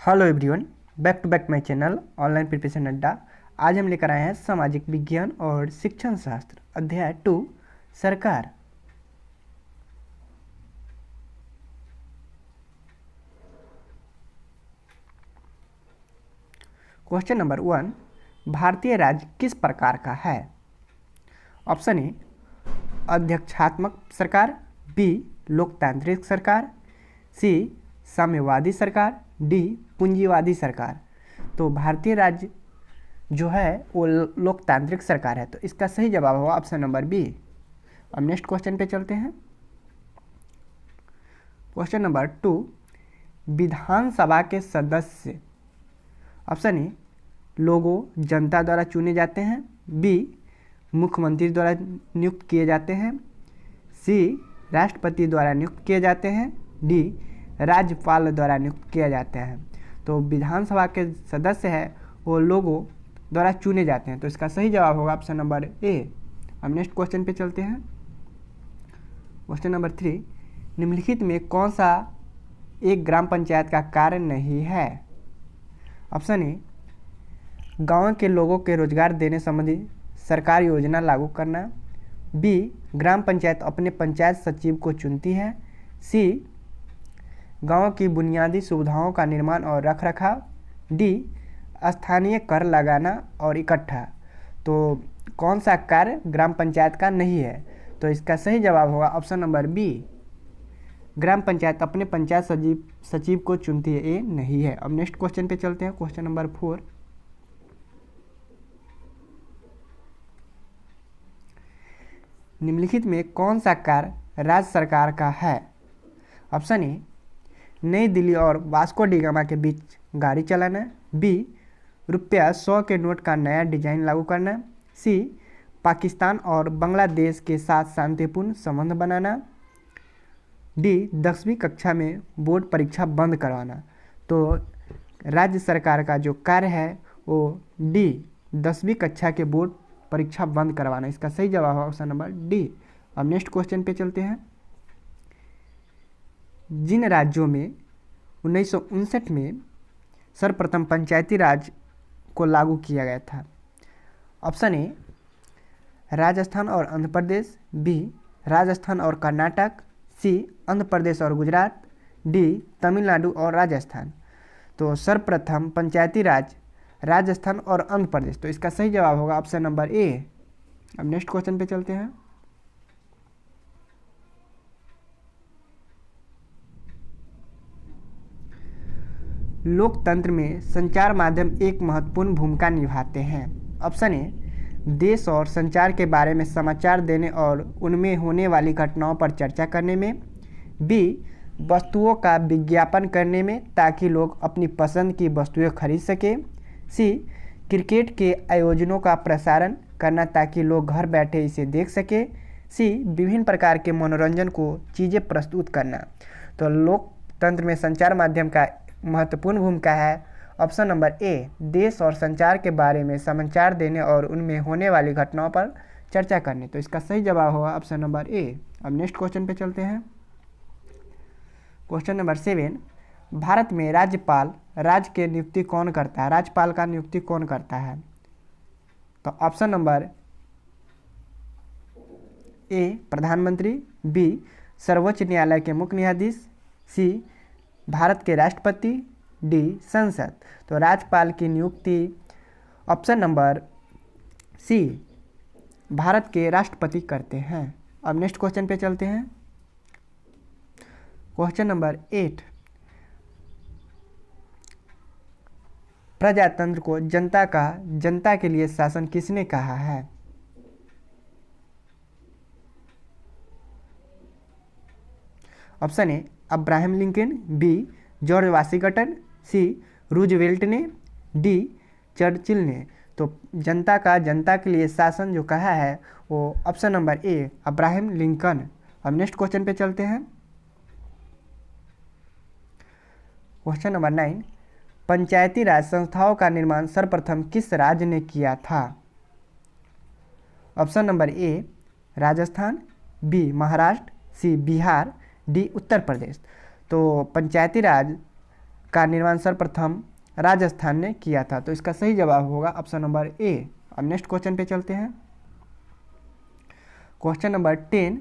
Hello everyone, back to back my channel online preparation Adda. आज हम लेकर आए हैं सामाजिक विज्ञान और शिक्षण शास्त्र अध्याय 2 सरकार। क्वेश्चन नंबर 1, भारतीय राज्य किस प्रकार का है? ऑप्शन ए अध्यक्षात्मक सरकार, बी लोकतांत्रिक सरकार, सी साम्यवादी सरकार, डी पूंजीवादी सरकार। तो भारतीय राज्य जो है वो लोकतांत्रिक सरकार है, तो इसका सही जवाब होगा ऑप्शन नंबर बी। अब नेक्स्ट क्वेश्चन पे चलते हैं। क्वेश्चन नंबर 2, विधानसभा के सदस्य। ऑप्शन ए लोगों जनता द्वारा चुने जाते हैं, बी मुख्यमंत्री द्वारा नियुक्त किए जाते हैं, सी राष्ट्रपति द्वारा नियुक्त किए जाते हैं, डी राज्यपाल द्वारा नियुक्त किए जाते हैं। तो विधानसभा के सदस्य है वो लोगों द्वारा चुने जाते हैं, तो इसका सही जवाब होगा ऑप्शन नंबर ए। अब नेक्स्ट क्वेश्चन पे चलते हैं। क्वेश्चन नंबर 3, निम्नलिखित में कौन सा एक ग्राम पंचायत का कार्य नहीं है? ऑप्शन ए गांव के लोगों के रोजगार देने संबंधी सरकार योजना लागू करना, बी ग्राम पंचायत अपने पंचायत सचिव को चुनती है, सी गांव की बुनियादी सुविधाओं का निर्माण और रखरखाव, डी स्थानीय कर लगाना और इकट्ठा। तो कौन सा कार्य ग्राम पंचायत का नहीं है? तो इसका सही जवाब होगा ऑप्शन नंबर बी, ग्राम पंचायत अपने पंचायत सचिव को चुनती है, ये नहीं है। अब नेक्स्ट क्वेश्चन पे चलते हैं। क्वेश्चन नंबर 4, निम्नलिखित में कौन सा कार्य राज्य सरकार का है? ऑप्शन ए नई दिल्ली और वास्को डी गामा के बीच गाड़ी चलाना, बी ₹100 के नोट का नया डिजाइन लागू करना, सी पाकिस्तान और बांग्लादेश के साथ शांतिपूर्ण संबंध बनाना, डी 10वीं कक्षा में बोर्ड परीक्षा बंद करवाना। तो राज्य सरकार का जो कार्य है वो डी 10वीं कक्षा के बोर्ड परीक्षा बंद करवाना, इसका सही जवाब है ऑप्शन नंबर डी। अब नेक्स्ट क्वेश्चन पे चलते हैं। जिन राज्यों में 1959 में सर्वप्रथम पंचायती राज को लागू किया गया था? ऑप्शन ए राजस्थान और आंध्र प्रदेश, बी राजस्थान और कर्नाटक, सी आंध्र प्रदेश और गुजरात, डी तमिलनाडु और राजस्थान। तो सर्वप्रथम पंचायती राज राजस्थान और आंध्र प्रदेश, तो इसका सही जवाब होगा ऑप्शन नंबर ए। अब नेक्स्ट क्वेश्चन पे चलते हैं। लोकतंत्र में संचार माध्यम एक महत्वपूर्ण भूमिका निभाते हैं। ऑप्शन ए देश और संचार के बारे में समाचार देने और उनमें होने वाली घटनाओं पर चर्चा करने में, बी वस्तुओं का विज्ञापन करने में ताकि लोग अपनी पसंद की वस्तुएं खरीद सकें, सी क्रिकेट के आयोजनों का प्रसारण करना ताकि लोग घर बैठे इसे देख सकें, सी विभिन्न प्रकार के मनोरंजन को चीज़ें प्रस्तुत करना। तो लोकतंत्र में संचार माध्यम का महत्वपूर्ण भूमिका है ऑप्शन नंबर ए, देश और संचार के बारे में समाचार देने और उनमें होने वाली घटनाओं पर चर्चा करने। तो इसका सही जवाब होगा ऑप्शन नंबर ए। अब नेक्स्ट क्वेश्चन पे चलते हैं। क्वेश्चन नंबर 7, भारत में राज्यपाल राज्य के नियुक्ति कौन करता है? राज्यपाल का नियुक्ति कौन करता है? तो ऑप्शन नंबर ए प्रधानमंत्री, बी सर्वोच्च न्यायालय के मुख्य न्यायाधीश, सी भारत के राष्ट्रपति, डी संसद। तो राज्यपाल की नियुक्ति ऑप्शन नंबर सी भारत के राष्ट्रपति करते हैं। अब नेक्स्ट क्वेश्चन पे चलते हैं। क्वेश्चन नंबर 8, प्रजातंत्र को जनता के लिए शासन किसने कहा है? Option A Abraham Lincoln, B George Washington, C Roosevelt ने, डी चर्चिल ने। तो जनता के लिए शासन जो कहा है वो ऑप्शन नंबर ए अब्राहम लिंकन। अब नेक्स्ट क्वेश्चन पे चलते हैं। क्वेश्चन नंबर 9, पंचायती राज संस्थाओं का निर्माण सर्वप्रथम किस राज्य ने किया था? Option number A Rajasthan, B Maharashtra, C Bihar, D Uttar Pradesh. तो पंचायती राज का निर्माण सर्वप्रथम राजस्थान ने किया था। तो इसका सही जवाब होगा ऑप्शन नंबर ए। अब नेक्स्ट क्वेश्चन पे चलते हैं। क्वेश्चन नंबर 10,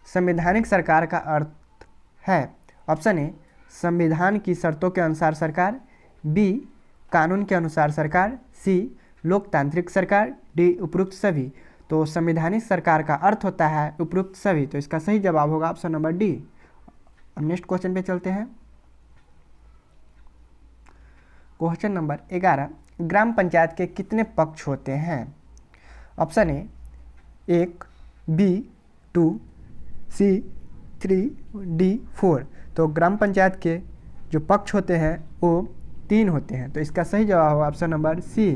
संवैधानिक सरकार का अर्थ है। ऑप्शन ए, संविधान की शर्तों के अनुसार सरकार, बी, कानून के अनुसार सरकार, सी, लोकतांत्रिक सरकार, डी, उपरोक्त सभी। तो संवैधानिक सरकार का अर्थ होता है उपरोक्त सभी। तो इसका सही जवाब होगा ऑप्शन नंबर डी। अब नेक्स्ट क्वेश्चन पे चलते हैं। क्वेश्चन नंबर 11, ग्राम पंचायत के कितने पक्ष होते हैं? Option A 1, B 2, C 3, D 4। तो ग्राम पंचायत के जो पक्ष होते हैं वो 3 होते हैं। तो इसका सही जवाब होगा ऑप्शन नंबर सी।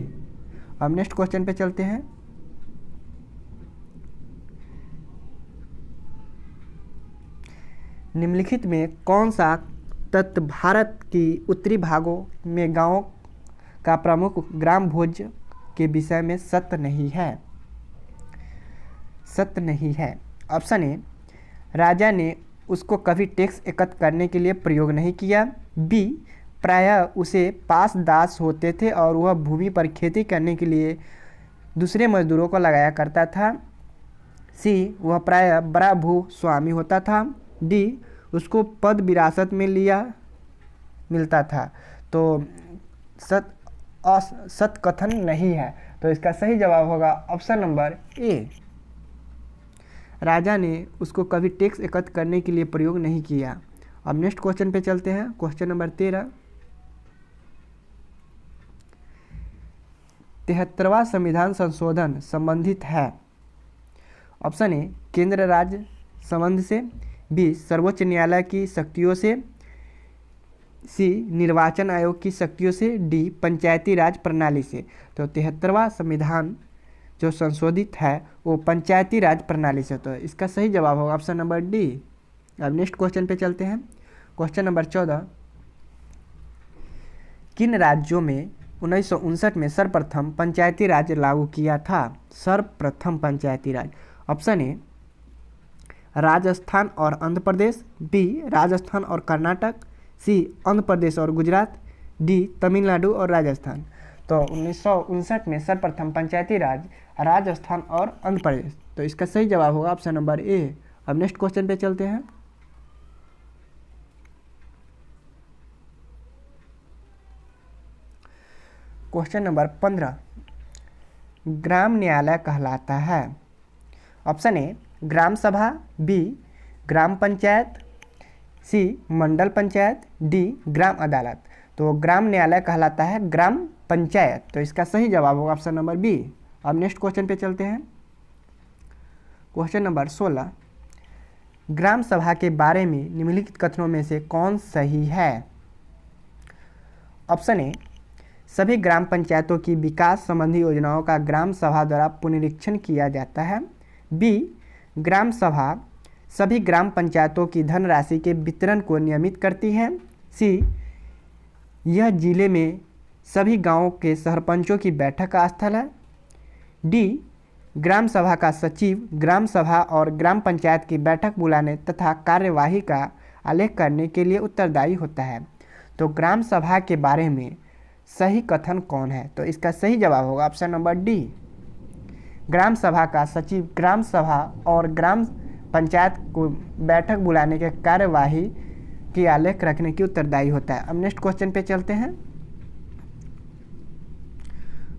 अब नेक्स्ट क्वेश्चन पे चलते हैं। निम्नलिखित में कौन सा तत्व भारत की उत्तरी भागों में गांवों का प्रमुख ग्राम भोज के विषय में सत्य नहीं है? सत्य नहीं है। ऑप्शन ए, राजा ने उसको कभी टैक्स एकत्र करने के लिए प्रयोग नहीं किया, बी, प्रायः उसे पास दास होते थे और वह भूमि पर खेती करने के लिए दूसरे मजदूरों को लगाया करता था, सी, वह प्रायः बड़ा भू स्वामी होता था, डी, उसको पद विरासत में मिलता था। तो सत कथन नहीं है। तो इसका सही जवाब होगा ऑप्शन नंबर ए। राजा ने उसको कभी टैक्स एकत्र करने के लिए प्रयोग नहीं किया। अब नेक्स्ट क्वेश्चन पे चलते हैं। क्वेश्चन नंबर 13, 73वां संविधान संशोधन संबंधित है। ऑप्शन ए, केंद्र राज्य संबंध से, बी, सर्वोच्च न्यायालय की शक्तियों से, सी, निर्वाचन आयोग की शक्तियों से, डी, पंचायती राज प्रणाली से। तो 73वां संविधान जो संशोधित है वो पंचायती राज प्रणाली से। तो इसका सही जवाब होगा ऑप्शन नंबर डी। अब नेक्स्ट क्वेश्चन पे चलते हैं। क्वेश्चन नंबर 14, किन राज्यों में 1959 में सर्वप्रथम पंचायती राज लागू किया था? सर्वप्रथम पंचायती राज। ऑप्शन ए, राजस्थान और आंध्र प्रदेश, बी, राजस्थान और कर्नाटक, सी, आंध्र प्रदेश और गुजरात, डी, तमिलनाडु और राजस्थान। तो 1959 में सर्वप्रथम पंचायती राज राजस्थान और आंध्र प्रदेश। तो इसका सही जवाब होगा ऑप्शन नंबर ए। अब नेक्स्ट क्वेश्चन पे चलते हैं। क्वेश्चन नंबर 15, ग्राम न्यायालय कहलाता है। ऑप्शन ए, ग्राम सभा, बी, ग्राम पंचायत, सी, मंडल पंचायत, डी, ग्राम अदालत। तो ग्राम न्यायालय कहलाता है ग्राम पंचायत। तो इसका सही जवाब होगा ऑप्शन नंबर बी। अब नेक्स्ट क्वेश्चन पे चलते हैं। क्वेश्चन नंबर 16, ग्राम सभा के बारे में निम्नलिखित कथनों में से कौन सही है? ऑप्शन ए, सभी ग्राम पंचायतों की विकास संबंधी योजनाओं का ग्राम सभा द्वारा पुनरीक्षण किया जाता है, बी, ग्राम सभा सभी ग्राम पंचायतों की धनराशि के वितरण को नियमित करती है, सी, यह जिले में सभी गांवों के सरपंचों की बैठक का स्थल है, डी, ग्राम सभा का सचिव ग्राम सभा और ग्राम पंचायत की बैठक बुलाने तथा कार्यवाही का आलेख करने के लिए उत्तरदायी होता है। तो ग्राम सभा के बारे में सही कथन कौन है? तो इसका सही जवाब होगा ऑप्शन नंबर डी। ग्राम सभा का सचिव ग्राम सभा और ग्राम पंचायत को बैठक बुलाने के कार्यवाही की आलेख रखने की उत्तरदायी होता है। अब नेक्स्ट क्वेश्चन पे चलते हैं।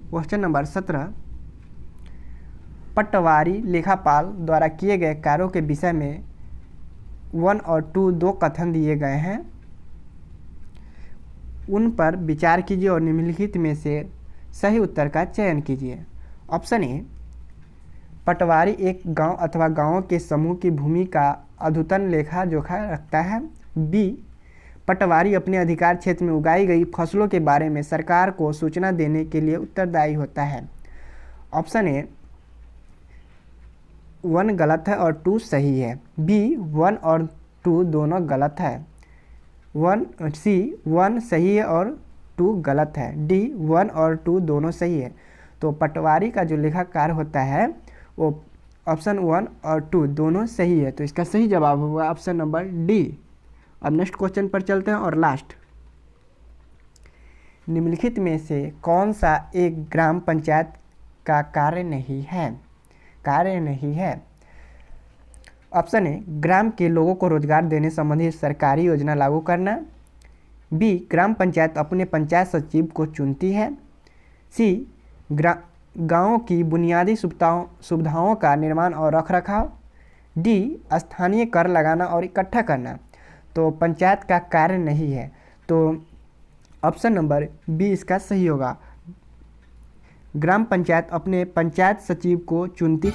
क्वेश्चन नंबर 17, पटवारी लेखापाल द्वारा किए गए कार्यों के विषय में 1 और 2 दो कथन दिए गए हैं, उन पर विचार कीजिए और निम्नलिखित में से सही उत्तर का चयन कीजिए। ऑप्शन ए, पटवारी एक गांव अथवा गांवों के समूह की भूमि का अद्यतन लेखा जोखा रखता है, बी, पटवारी अपने अधिकार क्षेत्र में उगाई गई फसलों के बारे में सरकार को सूचना देने के लिए उत्तरदायी होता है। ऑप्शन ए, 1 गलत है और 2 सही है, बी, 1 और 2 दोनों गलत है, सी, 1 सही है और 2 गलत है, डी, 1 और 2 दोनों सही है। तो पटवारी का जो लेखाकार होता है वो ऑप्शन 1 और 2 दोनों सही है। तो इसका सही जवाब होगा ऑप्शन नंबर डी। अब नेक्स्ट क्वेश्चन पर चलते हैं और लास्ट निम्नलिखित में से कौन सा एक ग्राम पंचायत का कार्य नहीं है? ऑप्शन ए, ग्राम के लोगों को रोजगार देने संबंधी सरकारी योजना लागू करना। बी, ग्राम पंचायत अपने पंचायत सचिव को चुनती है। सी, गाँव की बुनियादी सुविधाओं का निर्माण और रखरखाव। डी, स्थानीय कर लगाना और इकट्ठा करना। तो पंचायत का कार्य नहीं है, तो ऑप्शन नंबर बी इसका सही होगा। ग्राम पंचायत अपने पंचायत सचिव को चुनती